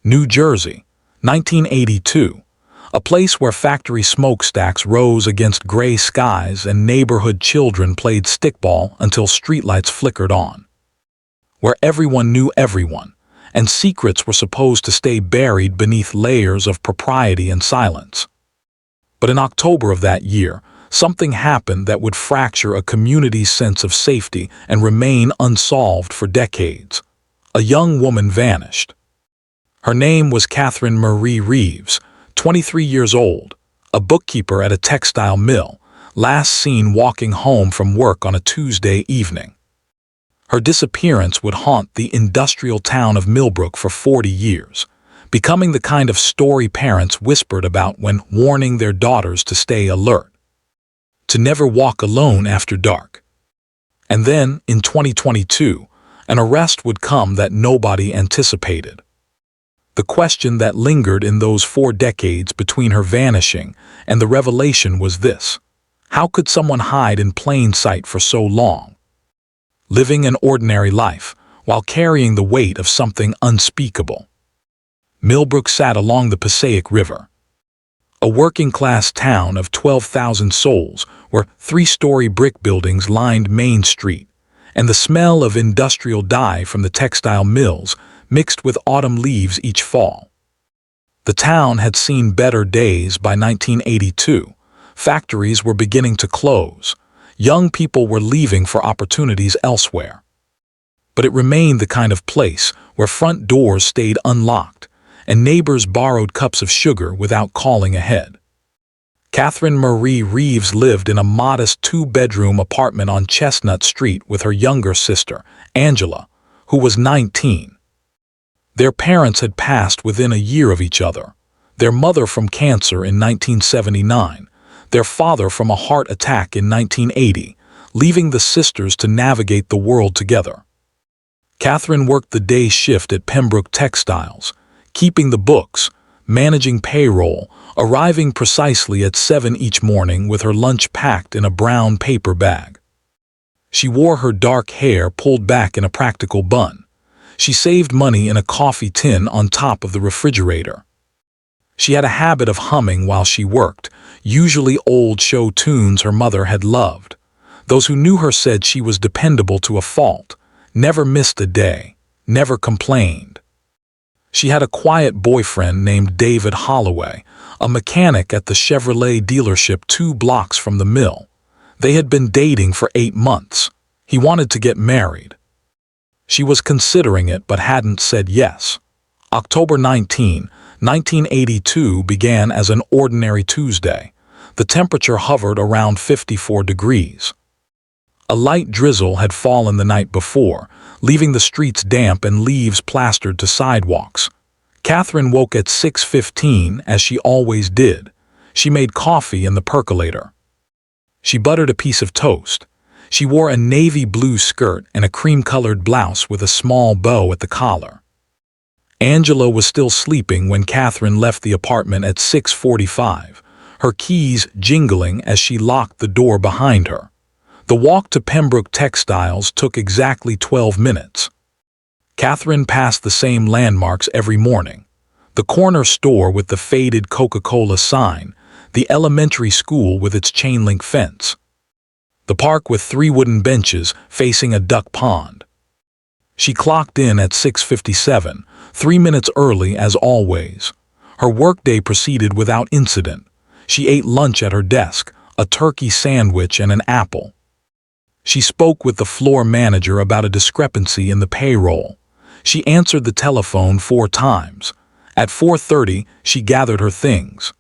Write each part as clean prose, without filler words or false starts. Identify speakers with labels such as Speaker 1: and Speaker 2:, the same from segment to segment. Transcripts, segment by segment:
Speaker 1: New Jersey, 1982. A place where factory smokestacks rose against gray skies and neighborhood children played stickball until streetlights flickered on. Where everyone knew everyone, and secrets were supposed to stay buried beneath layers of propriety and silence. But in October of that year, something happened that would fracture a community's sense of safety and remain unsolved for decades. A young woman vanished. Her name was Catherine Marie Reeves, 23 years old, a bookkeeper at a textile mill, last seen walking home from work on a Tuesday evening. Her disappearance would haunt the industrial town of Millbrook for 40 years, becoming the kind of story parents whispered about when warning their daughters to stay alert, to never walk alone after dark. And then, in 2022, an arrest would come that nobody anticipated. The question that lingered in those 4 decades between her vanishing and the revelation was this: how could someone hide in plain sight for so long, living an ordinary life while carrying the weight of something unspeakable? Millbrook sat along the Passaic River, a working-class town of 12,000 souls where 3-story brick buildings lined Main Street, and the smell of industrial dye from the textile mills mixed with autumn leaves each fall. The town had seen better days by 1982. Factories were beginning to close. Young people were leaving for opportunities elsewhere. But it remained the kind of place where front doors stayed unlocked and neighbors borrowed cups of sugar without calling ahead. Catherine Marie Reeves lived in a modest 2-bedroom apartment on Chestnut Street with her younger sister, Angela, who was 19. Their parents had passed within a year of each other, their mother from cancer in 1979, their father from a heart attack in 1980, leaving the sisters to navigate the world together. Catherine worked the day shift at Pembroke Textiles, keeping the books, managing payroll, arriving precisely at 7 each morning with her lunch packed in a brown paper bag. She wore her dark hair pulled back in a practical bun. She saved money in a coffee tin on top of the refrigerator. She had a habit of humming while she worked, usually old show tunes her mother had loved. Those who knew her said she was dependable to a fault, never missed a day, never complained. She had a quiet boyfriend named David Holloway, a mechanic at the Chevrolet dealership 2 blocks from the mill. They had been dating for 8 months. He wanted to get married. She was considering it but hadn't said yes. October 19, 1982 began as an ordinary Tuesday. The temperature hovered around 54 degrees. A light drizzle had fallen the night before, leaving the streets damp and leaves plastered to sidewalks. Catherine woke at 6:15 as she always did. She made coffee in the percolator. She buttered a piece of toast. She wore a navy blue skirt and a cream-colored blouse with a small bow at the collar. Angela was still sleeping when Catherine left the apartment at 6:45, her keys jingling as she locked the door behind her. The walk to Pembroke Textiles took exactly 12 minutes. Catherine passed the same landmarks every morning: the corner store with the faded Coca-Cola sign, the elementary school with its chain-link fence, the park with 3 wooden benches facing a duck pond. She clocked in at 6:57, 3 minutes early as always. Her workday proceeded without incident. She ate lunch at her desk, a turkey sandwich and an apple. She spoke with the floor manager about a discrepancy in the payroll. She answered the telephone 4 times. At 4:30, she gathered her things.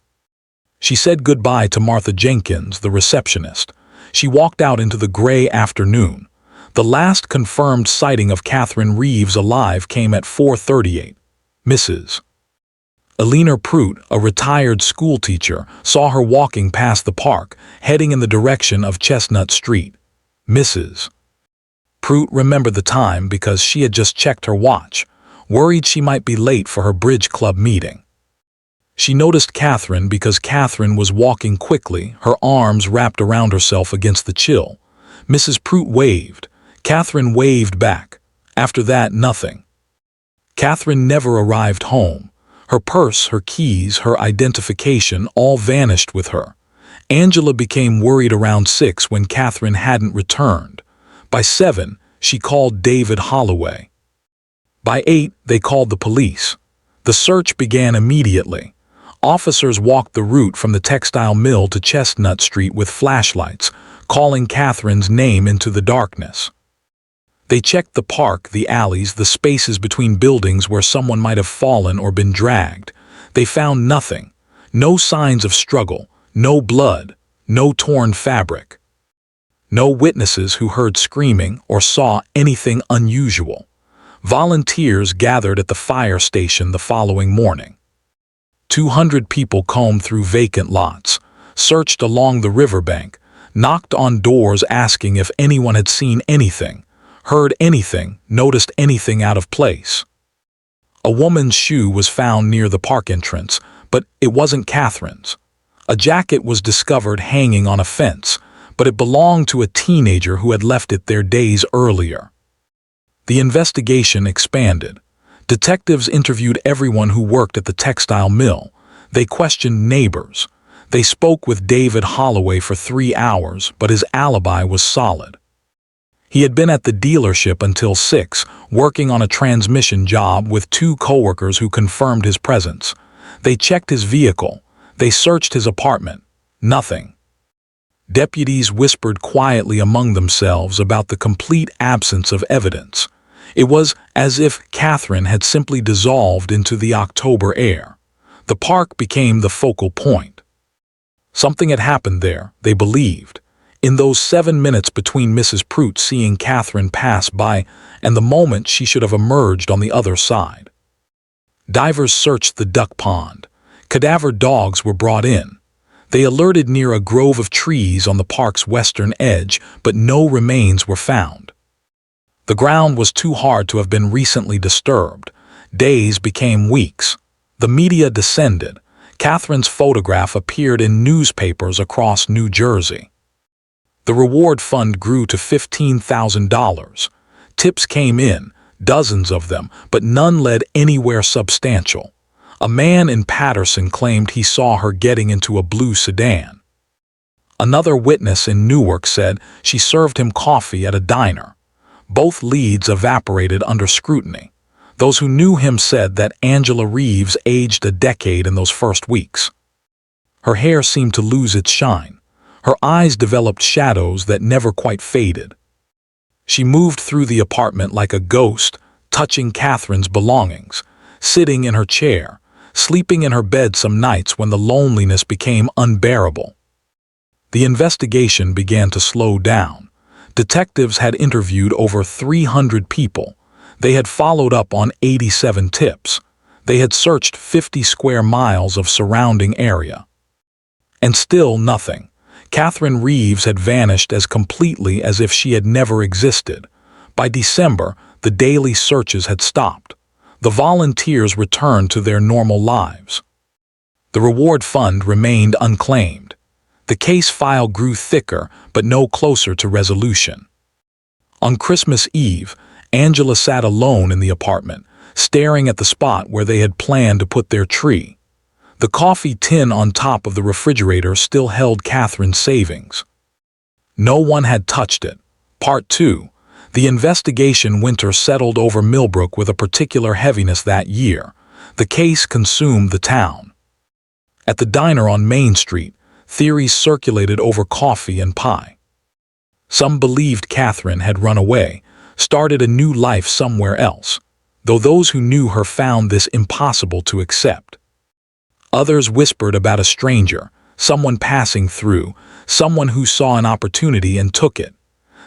Speaker 1: She said goodbye to Martha Jenkins, the receptionist. She walked out into the gray afternoon. The last confirmed sighting of Catherine Reeves alive came at 4:38. Mrs. Eleanor Pruitt, a retired schoolteacher, saw her walking past the park, heading in the direction of Chestnut Street. Mrs. Pruitt remembered the time because she had just checked her watch, worried she might be late for her bridge club meeting. She noticed Catherine because Catherine was walking quickly, her arms wrapped around herself against the chill. Mrs. Pruitt waved. Catherine waved back. After that, nothing. Catherine never arrived home. Her purse, her keys, her identification all vanished with her. Angela became worried around 6 when Catherine hadn't returned. By 7, she called David Holloway. By 8, they called the police. The search began immediately. Officers walked the route from the textile mill to Chestnut Street with flashlights, calling Catherine's name into the darkness. They checked the park, the alleys, the spaces between buildings where someone might have fallen or been dragged. They found nothing. No signs of struggle, no blood, no torn fabric. No witnesses who heard screaming or saw anything unusual. Volunteers gathered at the fire station the following morning. 200 people combed through vacant lots, searched along the riverbank, knocked on doors asking if anyone had seen anything, heard anything, noticed anything out of place. A woman's shoe was found near the park entrance, but it wasn't Catherine's. A jacket was discovered hanging on a fence, but it belonged to a teenager who had left it there days earlier. The investigation expanded. Detectives interviewed everyone who worked at the textile mill. They questioned neighbors. They spoke with David Holloway for 3 hours, but his alibi was solid. He had been at the dealership until 6, working on a transmission job with 2 coworkers who confirmed his presence. They checked his vehicle. They searched his apartment. Nothing. Deputies whispered quietly among themselves about the complete absence of evidence. It was as if Catherine had simply dissolved into the October air. The park became the focal point. Something had happened there, they believed, in those 7 minutes between Mrs. Prout seeing Catherine pass by and the moment she should have emerged on the other side. Divers searched the duck pond. Cadaver dogs were brought in. They alerted near a grove of trees on the park's western edge, but no remains were found. The ground was too hard to have been recently disturbed. Days became weeks. The media descended. Catherine's photograph appeared in newspapers across New Jersey. The reward fund grew to $15,000. Tips came in, dozens of them, but none led anywhere substantial. A man in Patterson claimed he saw her getting into a blue sedan. Another witness in Newark said she served him coffee at a diner. Both leads evaporated under scrutiny. Those who knew him said that Angela Reeves aged a decade in those first weeks. Her hair seemed to lose its shine. Her eyes developed shadows that never quite faded. She moved through the apartment like a ghost, touching Catherine's belongings, sitting in her chair, sleeping in her bed some nights when the loneliness became unbearable. The investigation began to slow down. Detectives had interviewed over 300 people. They had followed up on 87 tips. They had searched 50 square miles of surrounding area. And still nothing. Catherine Reeves had vanished as completely as if she had never existed. By December, the daily searches had stopped. The volunteers returned to their normal lives. The reward fund remained unclaimed. The case file grew thicker, but no closer to resolution. On Christmas Eve, Angela sat alone in the apartment, staring at the spot where they had planned to put their tree. The coffee tin on top of the refrigerator still held Catherine's savings. No one had touched it. Part 2. The investigation winter settled over Millbrook with a particular heaviness that year. The case consumed the town. At the diner on Main Street, theories circulated over coffee and pie. Some believed Catherine had run away, started a new life somewhere else, though those who knew her found this impossible to accept. Others whispered about a stranger, someone passing through, someone who saw an opportunity and took it.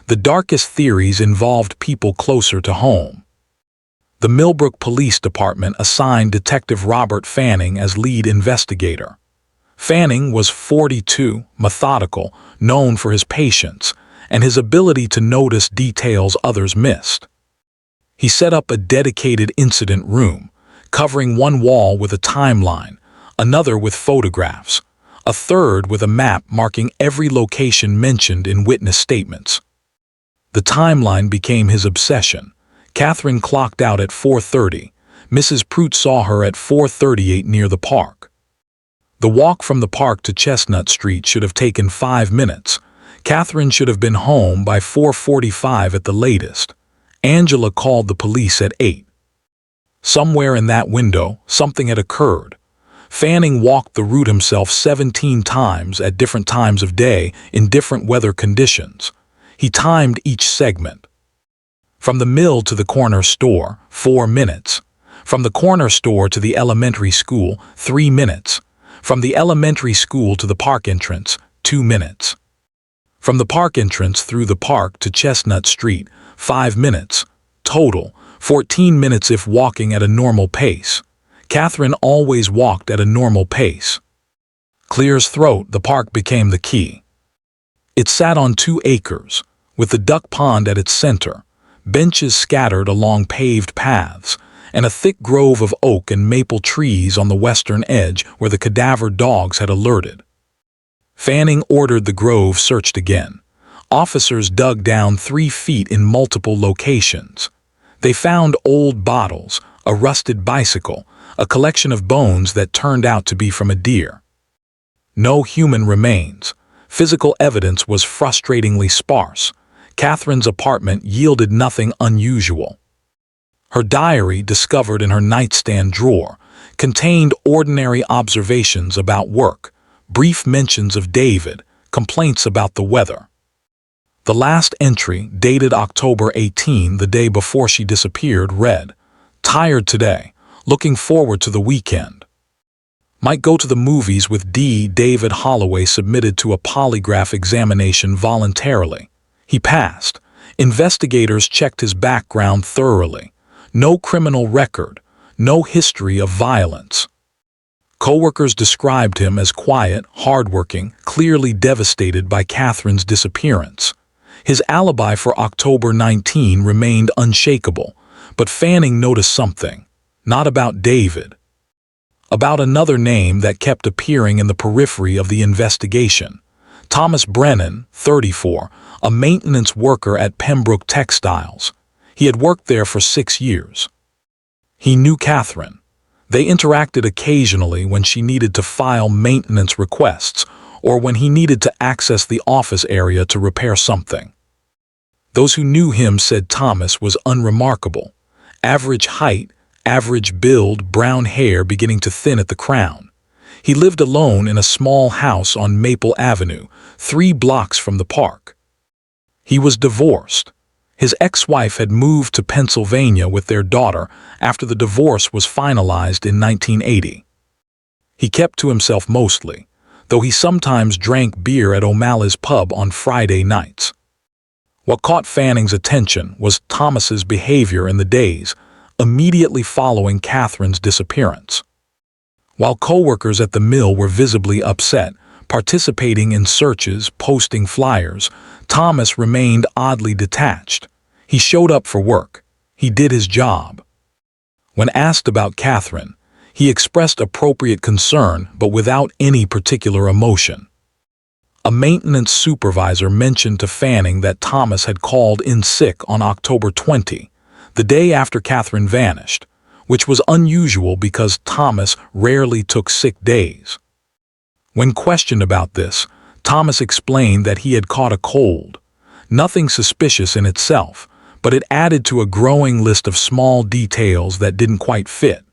Speaker 1: The darkest theories involved people closer to home. The Millbrook Police Department assigned Detective Robert Fanning as lead investigator. Fanning was 42, methodical, known for his patience, and his ability to notice details others missed. He set up a dedicated incident room, covering one wall with a timeline, another with photographs, a third with a map marking every location mentioned in witness statements. The timeline became his obsession. Catherine clocked out at 4:30, Mrs. Prout saw her at 4:38 near the park. The walk from the park to Chestnut Street should have taken 5 minutes. Catherine should have been home by 4:45 at the latest. Angela called the police at 8. Somewhere in that window, something had occurred. Fanning walked the route himself 17 times at different times of day in different weather conditions. He timed each segment. From the mill to the corner store, 4 minutes. From the corner store to the elementary school, 3 minutes. From the elementary school to the park entrance, 2 minutes. From the park entrance through the park to Chestnut Street, 5 minutes. Total, 14 minutes if walking at a normal pace. Catherine always walked at a normal pace. Clear's throat, the park became the key. It sat on 2 acres, with the duck pond at its center, benches scattered along paved paths, and a thick grove of oak and maple trees on the western edge where the cadaver dogs had alerted. Fanning ordered the grove searched again. Officers dug down 3 feet in multiple locations. They found old bottles, a rusted bicycle, a collection of bones that turned out to be from a deer. No human remains. Physical evidence was frustratingly sparse. Catherine's apartment yielded nothing unusual. Her diary, discovered in her nightstand drawer, contained ordinary observations about work, brief mentions of David, complaints about the weather. The last entry, dated October 18, the day before she disappeared, read, "Tired today, looking forward to the weekend. Might go to the movies with D. David Holloway submitted to a polygraph examination voluntarily. He passed. Investigators checked his background thoroughly. No criminal record, no history of violence." Coworkers described him as quiet, hardworking, clearly devastated by Catherine's disappearance. His alibi for October 19 remained unshakable, but Fanning noticed something, not about David. About another name that kept appearing in the periphery of the investigation. Thomas Brennan, 34, a maintenance worker at Pembroke Textiles. He had worked there for 6 years. He knew Catherine. They interacted occasionally when she needed to file maintenance requests or when he needed to access the office area to repair something. Those who knew him said Thomas was unremarkable. Average height, average build, brown hair beginning to thin at the crown. He lived alone in a small house on Maple Avenue, 3 blocks from the park. He was divorced. His ex-wife had moved to Pennsylvania with their daughter after the divorce was finalized in 1980. He kept to himself mostly, though he sometimes drank beer at O'Malley's pub on Friday nights. What caught Fanning's attention was Thomas's behavior in the days immediately following Catherine's disappearance. While coworkers at the mill were visibly upset, participating in searches, posting flyers, Thomas remained oddly detached. He showed up for work. He did his job. When asked about Catherine, he expressed appropriate concern but without any particular emotion. A maintenance supervisor mentioned to Fanning that Thomas had called in sick on October 20, the day after Catherine vanished, which was unusual because Thomas rarely took sick days. When questioned about this, Thomas explained that he had caught a cold. Nothing suspicious in itself, but it added to a growing list of small details that didn't quite fit.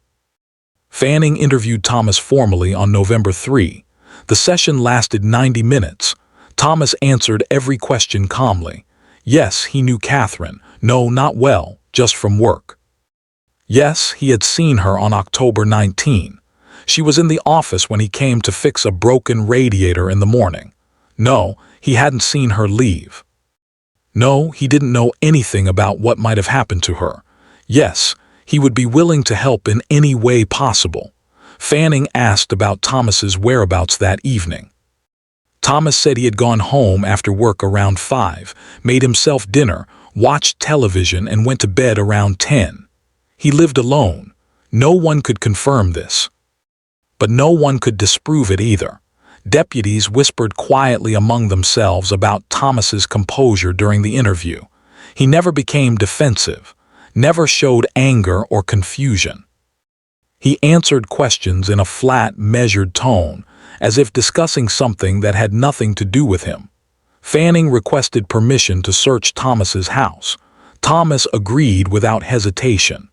Speaker 1: Fanning interviewed Thomas formally on November 3. The session lasted 90 minutes. Thomas answered every question calmly. Yes, he knew Catherine. No, not well, just from work. Yes, he had seen her on October 19. She was in the office when he came to fix a broken radiator in the morning. No, he hadn't seen her leave. No, he didn't know anything about what might have happened to her. Yes, he would be willing to help in any way possible. Fanning asked about Thomas's whereabouts that evening. Thomas said he had gone home after work around 5, made himself dinner, watched television, and went to bed around 10. He lived alone. No one could confirm this. But no one could disprove it either. Deputies whispered quietly among themselves about Thomas's composure during the interview. He never became defensive, never showed anger or confusion. He answered questions in a flat, measured tone, as if discussing something that had nothing to do with him. Fanning requested permission to search Thomas's house. Thomas agreed without hesitation.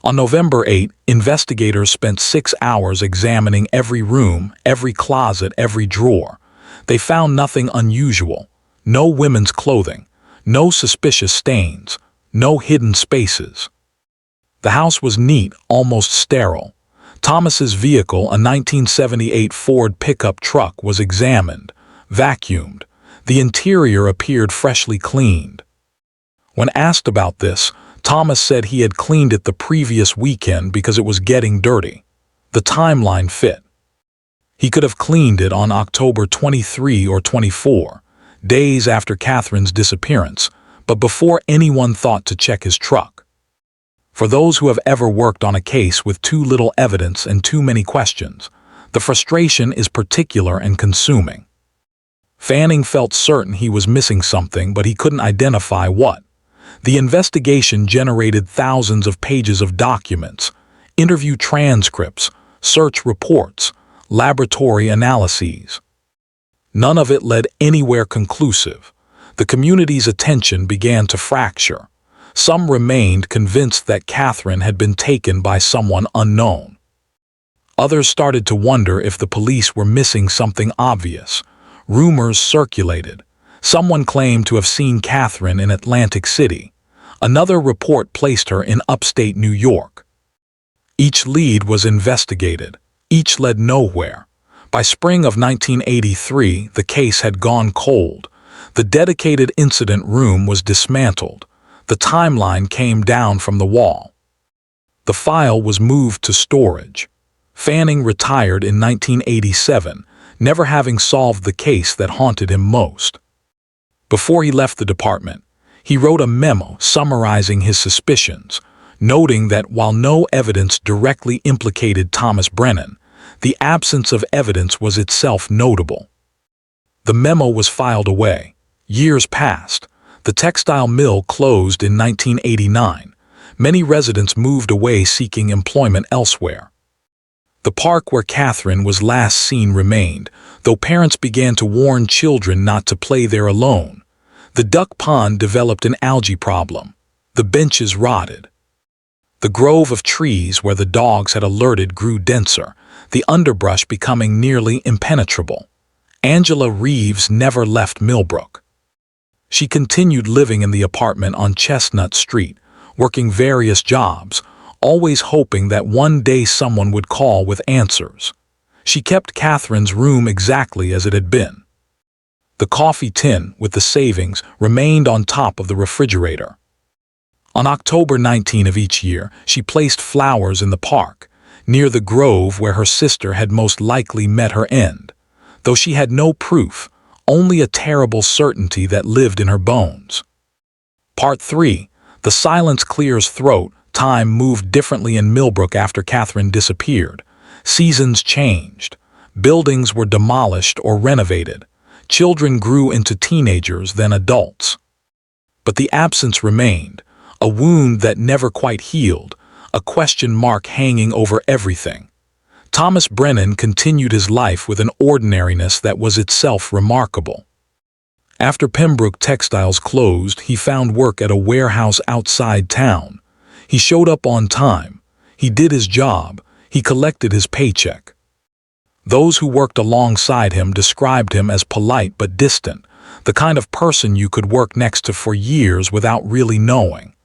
Speaker 1: On November 8, investigators spent 6 hours examining every room, every closet, every drawer. They found nothing unusual. No women's clothing, no suspicious stains, no hidden spaces. The house was neat, almost sterile. Thomas's vehicle, a 1978 Ford pickup truck, was examined, vacuumed. The interior appeared freshly cleaned. When asked about this, Thomas said he had cleaned it the previous weekend because it was getting dirty. The timeline fit. He could have cleaned it on October 23 or 24, days after Catherine's disappearance, but before anyone thought to check his truck. For those who have ever worked on a case with too little evidence and too many questions, the frustration is particular and consuming. Fanning felt certain he was missing something, but he couldn't identify what. The investigation generated thousands of pages of documents, interview transcripts, search reports, laboratory analyses. None of it led anywhere conclusive. The community's attention began to fracture. Some remained convinced that Catherine had been taken by someone unknown. Others started to wonder if the police were missing something obvious. Rumors circulated. Someone claimed to have seen Catherine in Atlantic City. Another report placed her in upstate New York. Each lead was investigated. Each led nowhere. By spring of 1983, the case had gone cold. The dedicated incident room was dismantled. The timeline came down from the wall. The file was moved to storage. Fanning retired in 1987, never having solved the case that haunted him most. Before he left the department, he wrote a memo summarizing his suspicions, noting that while no evidence directly implicated Thomas Brennan, the absence of evidence was itself notable. The memo was filed away. Years passed. The textile mill closed in 1989. Many residents moved away seeking employment elsewhere. The park where Catherine was last seen remained, though parents began to warn children not to play there alone. The duck pond developed an algae problem. The benches rotted. The grove of trees where the dogs had alerted grew denser, the underbrush becoming nearly impenetrable. Angela Reeves never left Millbrook. She continued living in the apartment on Chestnut Street, working various jobs, always hoping that one day someone would call with answers. She kept Catherine's room exactly as it had been. The coffee tin with the savings remained on top of the refrigerator. On October 19 of each year, she placed flowers in the park, near the grove where her sister had most likely met her end. Though she had no proof, only a terrible certainty that lived in her bones. Part 3. The silence clears throat. Time moved differently in Millbrook after Catherine disappeared. Seasons changed. Buildings were demolished or renovated. Children grew into teenagers, then adults. But the absence remained, a wound that never quite healed, a question mark hanging over everything. Thomas Brennan continued his life with an ordinariness that was itself remarkable. After Pembroke Textiles closed, he found work at a warehouse outside town. He showed up on time. He did his job. He collected his paycheck. Those who worked alongside him described him as polite but distant, the kind of person you could work next to for years without really knowing.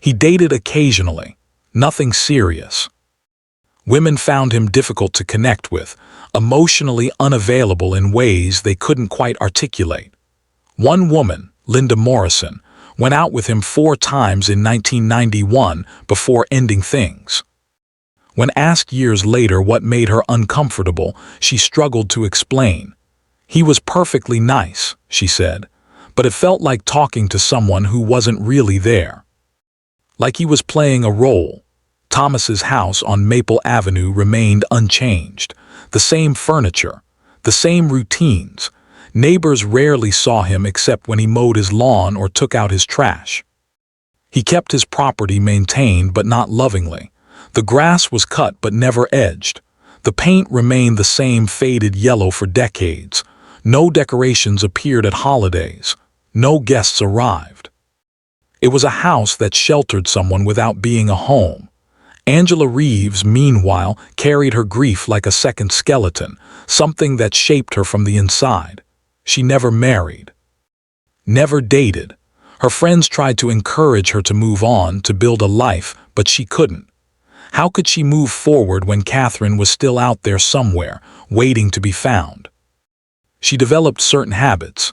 Speaker 1: He dated occasionally, nothing serious. Women found him difficult to connect with, emotionally unavailable in ways they couldn't quite articulate. One woman, Linda Morrison, went out with him 4 times in 1991 before ending things. When asked years later what made her uncomfortable, she struggled to explain. "He was perfectly nice," she said, "but it felt like talking to someone who wasn't really there. Like he was playing a role." Thomas's house on Maple Avenue remained unchanged. The same furniture, the same routines. Neighbors rarely saw him except when he mowed his lawn or took out his trash. He kept his property maintained but not lovingly. The grass was cut but never edged. The paint remained the same faded yellow for decades. No decorations appeared at holidays. No guests arrived. It was a house that sheltered someone without being a home. Angela Reeves, meanwhile, carried her grief like a second skeleton, something that shaped her from the inside. She never married. Never dated. Her friends tried to encourage her to move on, to build a life, but she couldn't. How could she move forward when Catherine was still out there somewhere, waiting to be found? She developed certain habits.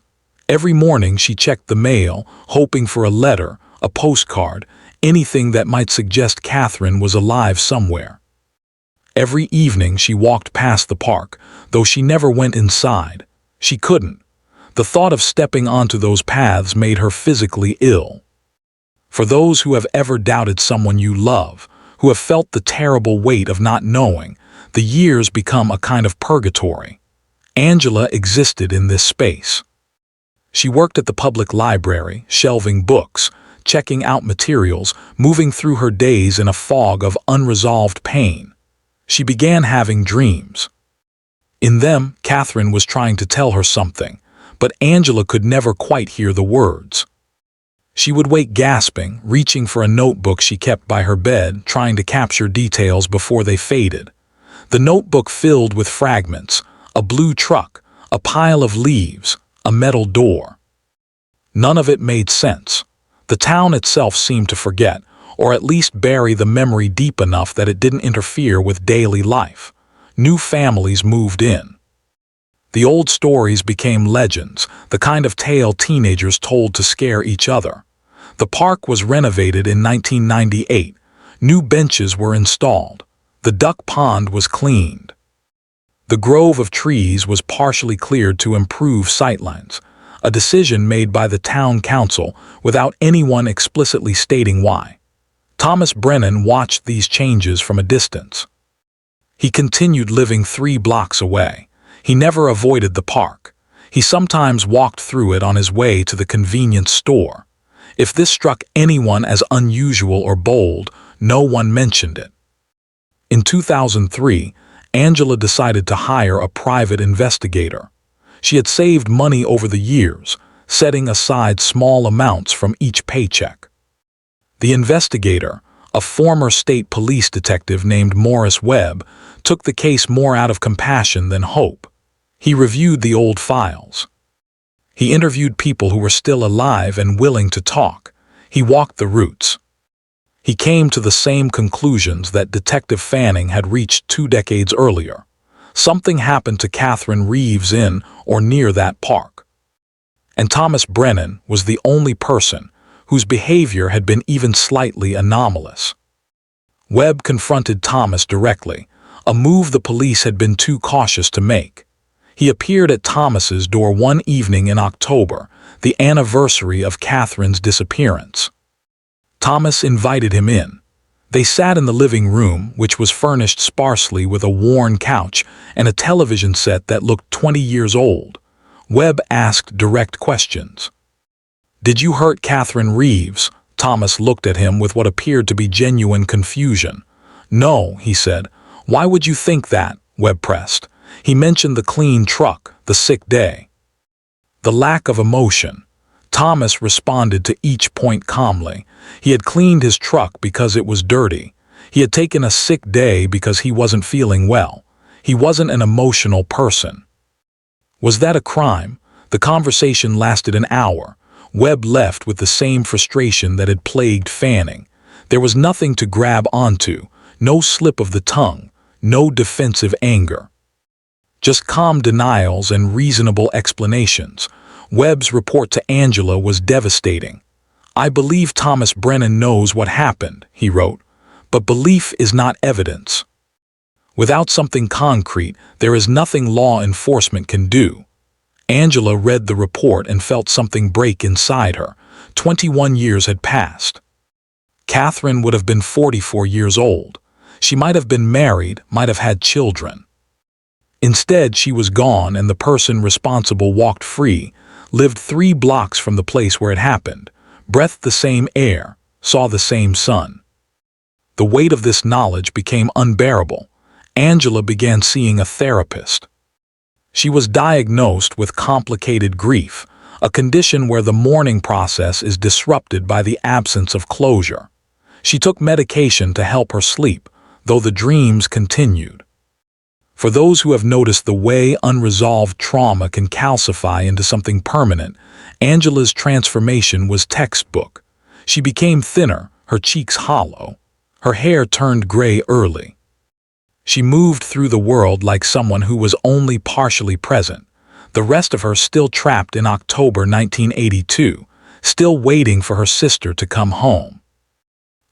Speaker 1: Every morning she checked the mail, hoping for a letter, a postcard, anything that might suggest Catherine was alive somewhere. Every evening she walked past the park, though she never went inside. She couldn't. The thought of stepping onto those paths made her physically ill. For those who have ever doubted someone you love, who have felt the terrible weight of not knowing, the years become a kind of purgatory. Angela existed in this space. She worked at the public library, shelving books, checking out materials, moving through her days in a fog of unresolved pain. She began having dreams. In them, Catherine was trying to tell her something, but Angela could never quite hear the words. She would wake gasping, reaching for a notebook she kept by her bed, trying to capture details before they faded. The notebook filled with fragments, a blue truck, a pile of leaves, a metal door. None of it made sense. The town itself seemed to forget, or at least bury the memory deep enough that it didn't interfere with daily life. New families moved in. The old stories became legends, the kind of tale teenagers told to scare each other. The park was renovated in 1998. New benches were installed. The duck pond was cleaned. The grove of trees was partially cleared to improve sightlines, a decision made by the town council without anyone explicitly stating why. Thomas Brennan watched these changes from a distance. He continued living 3 blocks away. He never avoided the park. He sometimes walked through it on his way to the convenience store. If this struck anyone as unusual or bold, no one mentioned it. In 2003, Angela decided to hire a private investigator. She had saved money over the years, setting aside small amounts from each paycheck. The investigator, a former state police detective named Morris Webb, took the case more out of compassion than hope. He reviewed the old files. He interviewed people who were still alive and willing to talk. He walked the routes. He came to the same conclusions that Detective Fanning had reached 2 decades earlier. Something happened to Catherine Reeves in or near that park. And Thomas Brennan was the only person whose behavior had been even slightly anomalous. Webb confronted Thomas directly, a move the police had been too cautious to make. He appeared at Thomas's door one evening in October, the anniversary of Catherine's disappearance. Thomas invited him in. They sat in the living room, which was furnished sparsely with a worn couch and a television set that looked 20 years old. Webb asked direct questions. "Did you hurt Catherine Reeves?" Thomas looked at him with what appeared to be genuine confusion. "No," he said. "Why would you think that?" Webb pressed. He mentioned the clean truck, the sick day. The lack of emotion. Thomas responded to each point calmly. He had cleaned his truck because it was dirty. He had taken a sick day because he wasn't feeling well. He wasn't an emotional person. Was that a crime? The conversation lasted an hour. Webb left with the same frustration that had plagued Fanning. There was nothing to grab onto, no slip of the tongue, no defensive anger. Just calm denials and reasonable explanations. Webb's report to Angela was devastating. "I believe Thomas Brennan knows what happened," he wrote, "but belief is not evidence. Without something concrete, there is nothing law enforcement can do." Angela read the report and felt something break inside her. 21 years had passed. Catherine would have been 44 years old. She might have been married, might have had children. Instead, she was gone, and the person responsible walked free, lived 3 blocks from the place where it happened, breathed the same air, saw the same sun. The weight of this knowledge became unbearable. Angela began seeing a therapist. She was diagnosed with complicated grief, a condition where the mourning process is disrupted by the absence of closure. She took medication to help her sleep, though the dreams continued. For those who have noticed the way unresolved trauma can calcify into something permanent, Angela's transformation was textbook. She became thinner, her cheeks hollow. Her hair turned gray early. She moved through the world like someone who was only partially present, the rest of her still trapped in October 1982, still waiting for her sister to come home.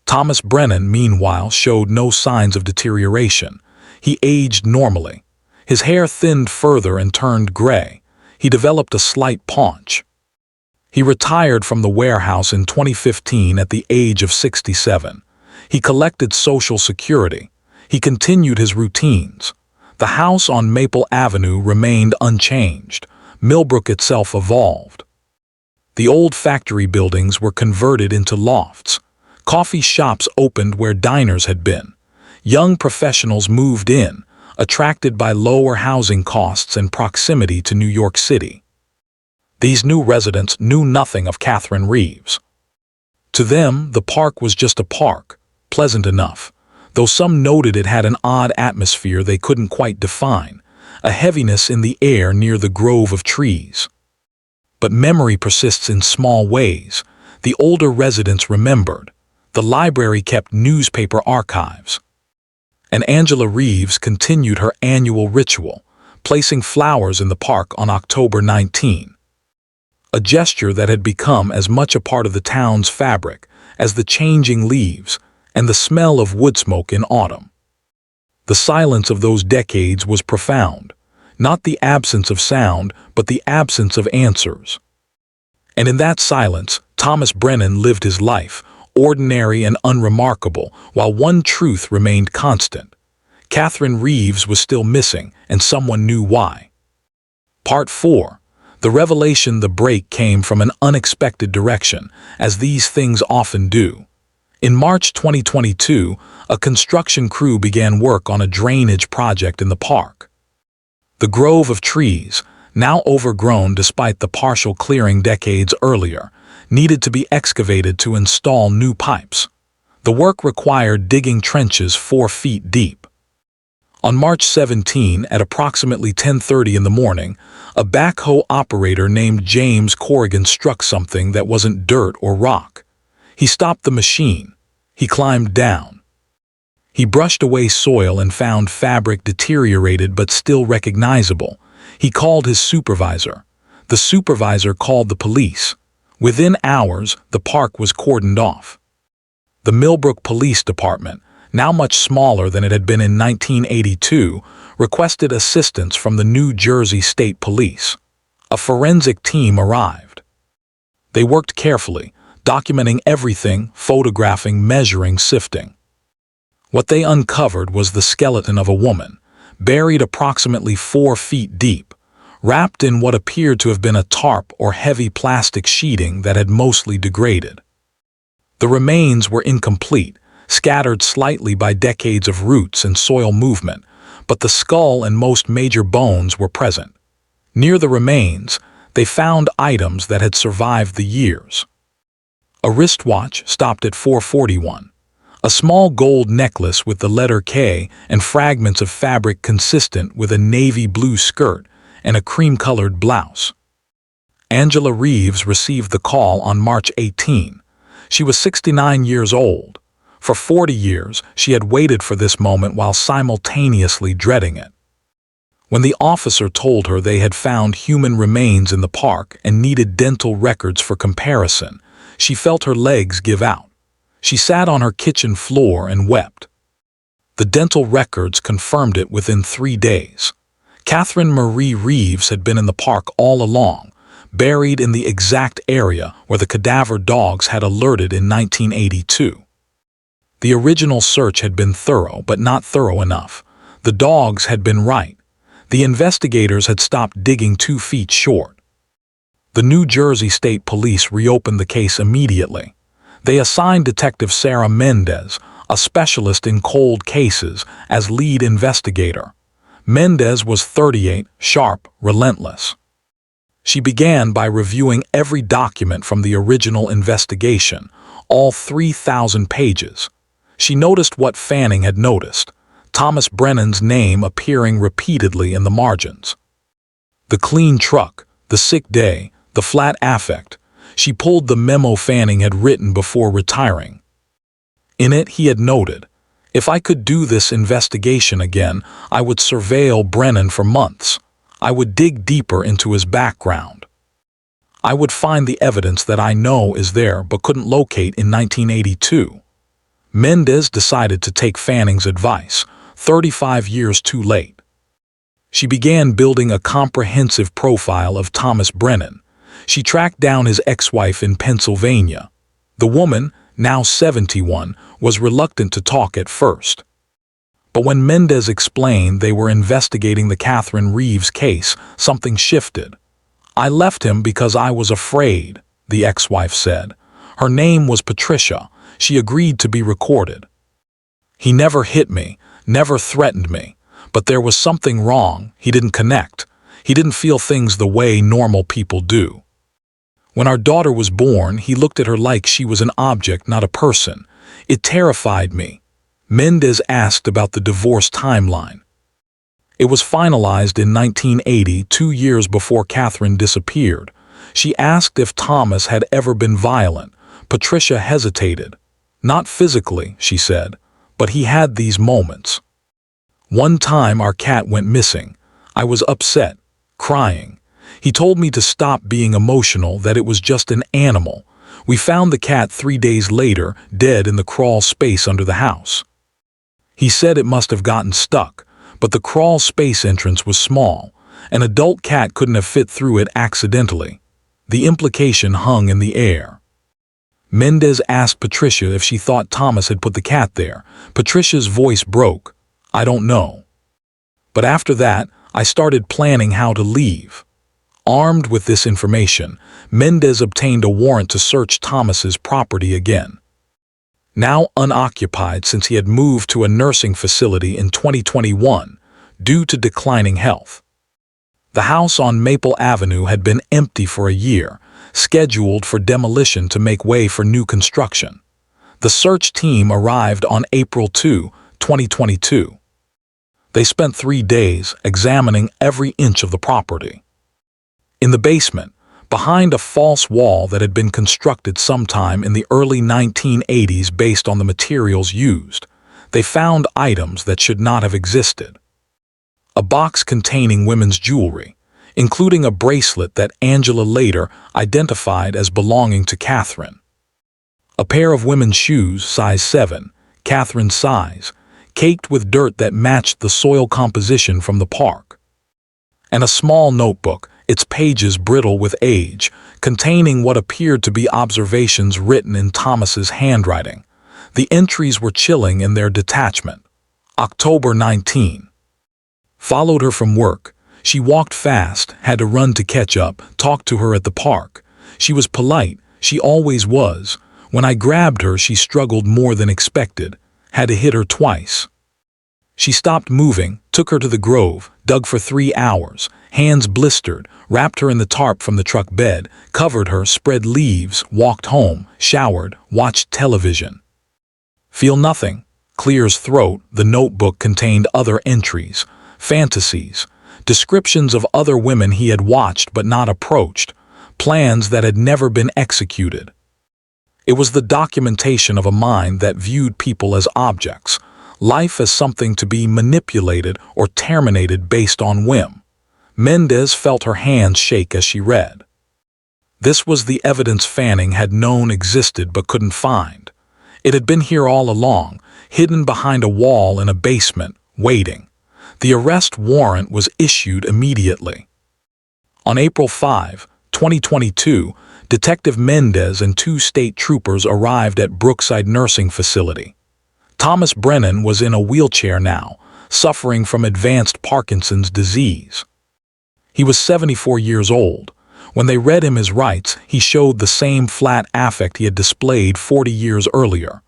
Speaker 1: Thomas Brennan, meanwhile, showed no signs of deterioration. He aged normally. His hair thinned further and turned gray. He developed a slight paunch. He retired from the warehouse in 2015 at the age of 67. He collected Social Security. He continued his routines. The house on Maple Avenue remained unchanged. Millbrook itself evolved. The old factory buildings were converted into lofts. Coffee shops opened where diners had been. Young professionals moved in, attracted by lower housing costs and proximity to New York City. These new residents knew nothing of Catherine Reeves. To them, the park was just a park, pleasant enough, though some noted it had an odd atmosphere they couldn't quite define, a heaviness in the air near the grove of trees. But memory persists in small ways. The older residents remembered. The library kept newspaper archives. And Angela Reeves continued her annual ritual, placing flowers in the park on October 19. A gesture that had become as much a part of the town's fabric as the changing leaves and the smell of wood smoke in autumn. The silence of those decades was profound, not the absence of sound, but the absence of answers. And in that silence, Thomas Brennan lived his life, ordinary and unremarkable, while one truth remained constant. Catherine Reeves was still missing, and someone knew why. Part 4. The revelation. The break came from an unexpected direction, as these things often do. In March 2022, a construction crew began work on a drainage project in the park. The grove of trees, now overgrown despite the partial clearing decades earlier, needed to be excavated to install new pipes. The work required digging trenches 4 feet deep. On March 17, at approximately 10:30 in the morning, a backhoe operator named James Corrigan struck something that wasn't dirt or rock. He stopped the machine. He climbed down. He brushed away soil and found fabric deteriorated but still recognizable. He called his supervisor. The supervisor called the police. Within hours, the park was cordoned off. The Millbrook Police Department, now much smaller than it had been in 1982, requested assistance from the New Jersey State Police. A forensic team arrived. They worked carefully, documenting everything, photographing, measuring, sifting. What they uncovered was the skeleton of a woman, buried approximately 4 feet deep, wrapped in what appeared to have been a tarp or heavy plastic sheeting that had mostly degraded. The remains were incomplete, scattered slightly by decades of roots and soil movement, but the skull and most major bones were present. Near the remains, they found items that had survived the years. A wristwatch stopped at 441. A small gold necklace with the letter K and fragments of fabric consistent with a navy blue skirt and a cream-colored blouse. Angela Reeves received the call on March 18. She was 69 years old. For 40 years, she had waited for this moment while simultaneously dreading it. When the officer told her they had found human remains in the park and needed dental records for comparison, she felt her legs give out. She sat on her kitchen floor and wept. The dental records confirmed it within 3 days. Catherine Marie Reeves had been in the park all along, buried in the exact area where the cadaver dogs had alerted in 1982. The original search had been thorough, but not thorough enough. The dogs had been right. The investigators had stopped digging 2 feet short. The New Jersey State Police reopened the case immediately. They assigned Detective Sarah Mendez, a specialist in cold cases, as lead investigator. Mendez was 38, sharp, relentless. She began by reviewing every document from the original investigation, all 3,000 pages. She noticed what Fanning had noticed: Thomas Brennan's name appearing repeatedly in the margins. The clean truck, the sick day, the flat affect. She pulled the memo Fanning had written before retiring. In it, he had noted, "If I could do this investigation again, I would surveil Brennan for months. I would dig deeper into his background. I would find the evidence that I know is there but couldn't locate in 1982. Mendez decided to take Fanning's advice, 35 years too late. She began building a comprehensive profile of Thomas Brennan. She tracked down his ex-wife in Pennsylvania. The woman, now 71, was reluctant to talk at first. But when Mendez explained they were investigating the Catherine Reeves case, something shifted. "I left him because I was afraid," the ex-wife said. Her name was Patricia. She agreed to be recorded. "He never hit me, never threatened me, but there was something wrong. He didn't connect. He didn't feel things the way normal people do. When our daughter was born, he looked at her like she was an object, not a person. It terrified me." Mendez asked about the divorce timeline. It was finalized in 1980, 2 years before Catherine disappeared. She asked if Thomas had ever been violent. Patricia hesitated. "Not physically," she said, "but he had these moments. One time our cat went missing. I was upset, crying. He told me to stop being emotional, that it was just an animal. We found the cat 3 days later, dead in the crawl space under the house. He said it must have gotten stuck, but the crawl space entrance was small. An adult cat couldn't have fit through it accidentally. The implication hung in the air." Mendez asked Patricia if she thought Thomas had put the cat there. Patricia's voice broke. "I don't know. But after that, I started planning how to leave." Armed with this information, Mendez obtained a warrant to search Thomas's property again. Now unoccupied since he had moved to a nursing facility in 2021 due to declining health. The house on Maple Avenue had been empty for a year, scheduled for demolition to make way for new construction. The search team arrived on April 2, 2022. They spent 3 days examining every inch of the property. In the basement, behind a false wall that had been constructed sometime in the early 1980s based on the materials used, they found items that should not have existed. A box containing women's jewelry, including a bracelet that Angela later identified as belonging to Catherine. A pair of women's shoes, size 7, Catherine's size, caked with dirt that matched the soil composition from the park. And a small notebook, its pages brittle with age, containing what appeared to be observations written in Thomas's handwriting. The entries were chilling in their detachment. October 19. Followed her from work. She walked fast, had to run to catch up, talked to her at the park. She was polite, she always was. When I grabbed her, she struggled more than expected. Had to hit her twice. She stopped moving, took her to the grove, dug for 3 hours, hands blistered, wrapped her in the tarp from the truck bed, covered her, spread leaves, walked home, showered, watched television. Feel nothing. Clears throat. The notebook contained other entries, fantasies, descriptions of other women he had watched but not approached, plans that had never been executed. It was the documentation of a mind that viewed people as objects, life as something to be manipulated or terminated based on whim. Mendez felt her hands shake as she read. This was the evidence Fanning had known existed but couldn't find. It had been here all along, hidden behind a wall in a basement, waiting. The arrest warrant was issued immediately. On April 5, 2022, Detective Mendez and 2 state troopers arrived at Brookside Nursing Facility. Thomas Brennan was in a wheelchair now, suffering from advanced Parkinson's disease. He was 74 years old. When they read him his rights, he showed the same flat affect he had displayed 40 years earlier.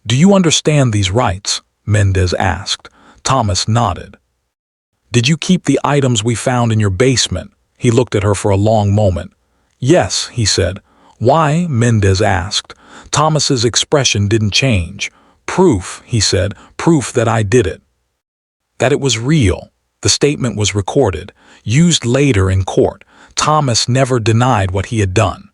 Speaker 1: "Do you understand these rights?" Mendez asked. Thomas nodded. "Did you keep the items we found in your basement?" He looked at her for a long moment. "Yes," he said. "Why?" Mendez asked. Thomas's expression didn't change. "Proof," he said, "proof that I did it. That it was real." The statement was recorded, used later in court. Thomas never denied what he had done.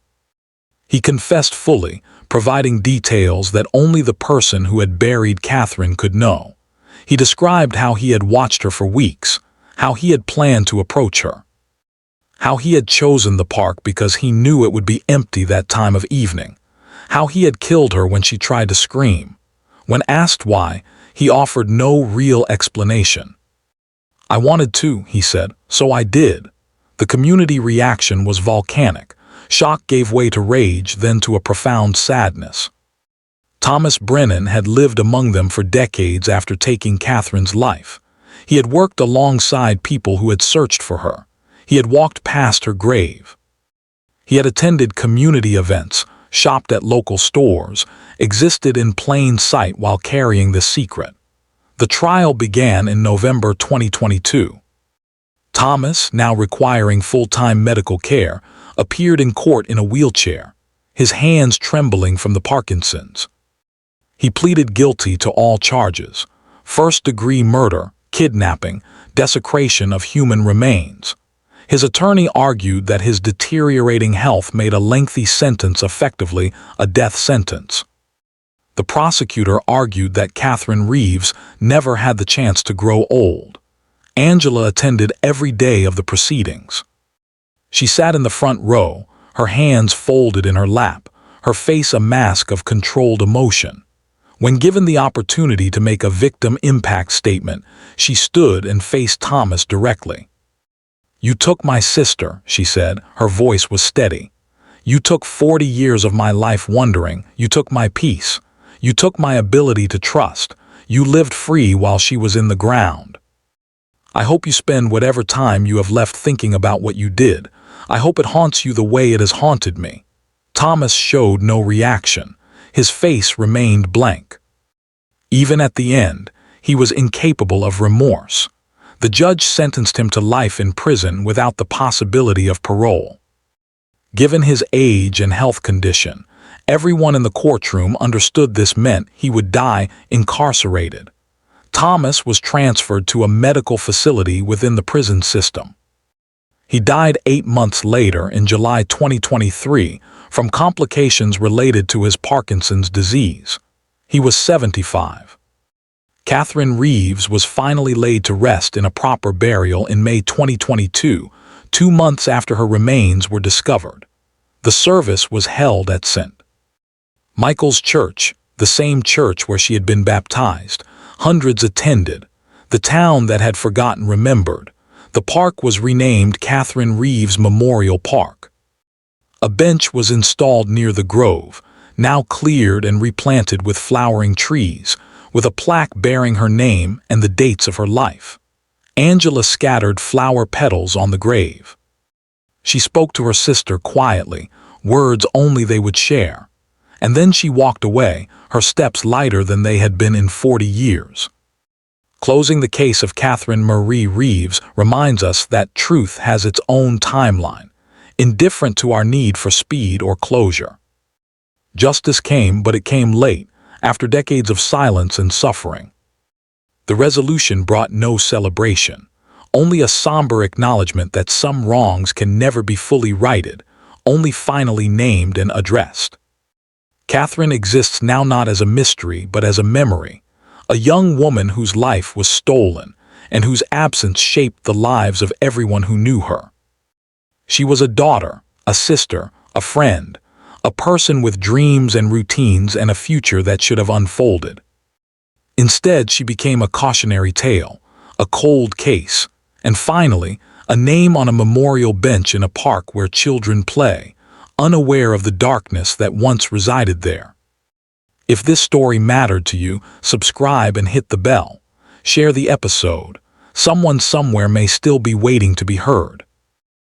Speaker 1: He confessed fully, providing details that only the person who had buried Catherine could know. He described how he had watched her for weeks, how he had planned to approach her, how he had chosen the park because he knew it would be empty that time of evening, how he had killed her when she tried to scream. When asked why, he offered no real explanation. "I wanted to," he said, "so I did." The community reaction was volcanic. Shock gave way to rage, then to a profound sadness. Thomas Brennan had lived among them for decades after taking Catherine's life. He had worked alongside people who had searched for her. He had walked past her grave. He had attended community events, shopped at local stores, existed in plain sight while carrying the secret. The trial began in November 2022. Thomas, now requiring full-time medical care, appeared in court in a wheelchair, his hands trembling from the Parkinson's. He pleaded guilty to all charges: first-degree murder, kidnapping, desecration of human remains. His attorney argued that his deteriorating health made a lengthy sentence effectively a death sentence. The prosecutor argued that Catherine Reeves never had the chance to grow old. Angela attended every day of the proceedings. She sat in the front row, her hands folded in her lap, her face a mask of controlled emotion. When given the opportunity to make a victim impact statement, she stood and faced Thomas directly. "You took my sister," she said. Her voice was steady. "You took 40 years of my life wondering. You took my peace. You took my ability to trust. You lived free while she was in the ground. I hope you spend whatever time you have left thinking about what you did. I hope it haunts you the way it has haunted me." Thomas showed no reaction. His face remained blank. Even at the end, he was incapable of remorse. The judge sentenced him to life in prison without the possibility of parole. Given his age and health condition, everyone in the courtroom understood this meant he would die incarcerated. Thomas was transferred to a medical facility within the prison system. He died 8 months later in July 2023 from complications related to his Parkinson's disease. He was 75. Catherine Reeves was finally laid to rest in a proper burial in May 2022, 2 months after her remains were discovered. The service was held at St. Michael's Church, the same church where she had been baptized. Hundreds attended. The town that had forgotten remembered. The park was renamed Catherine Reeves Memorial Park. A bench was installed near the grove, now cleared and replanted with flowering trees, with a plaque bearing her name and the dates of her life. Angela scattered flower petals on the grave. She spoke to her sister quietly, words only they would share. And then she walked away, her steps lighter than they had been in 40 years. Closing the case of Catherine Marie Reeves reminds us that truth has its own timeline, indifferent to our need for speed or closure. Justice came, but it came late, after decades of silence and suffering. The resolution brought no celebration, only a somber acknowledgement that some wrongs can never be fully righted, only finally named and addressed. Catherine exists now not as a mystery but as a memory, a young woman whose life was stolen and whose absence shaped the lives of everyone who knew her. She was a daughter, a sister, a friend, a person with dreams and routines and a future that should have unfolded. Instead, she became a cautionary tale, a cold case, and finally, a name on a memorial bench in a park where children play, unaware of the darkness that once resided there. If this story mattered to you, subscribe and hit the bell. Share the episode. Someone somewhere may still be waiting to be heard.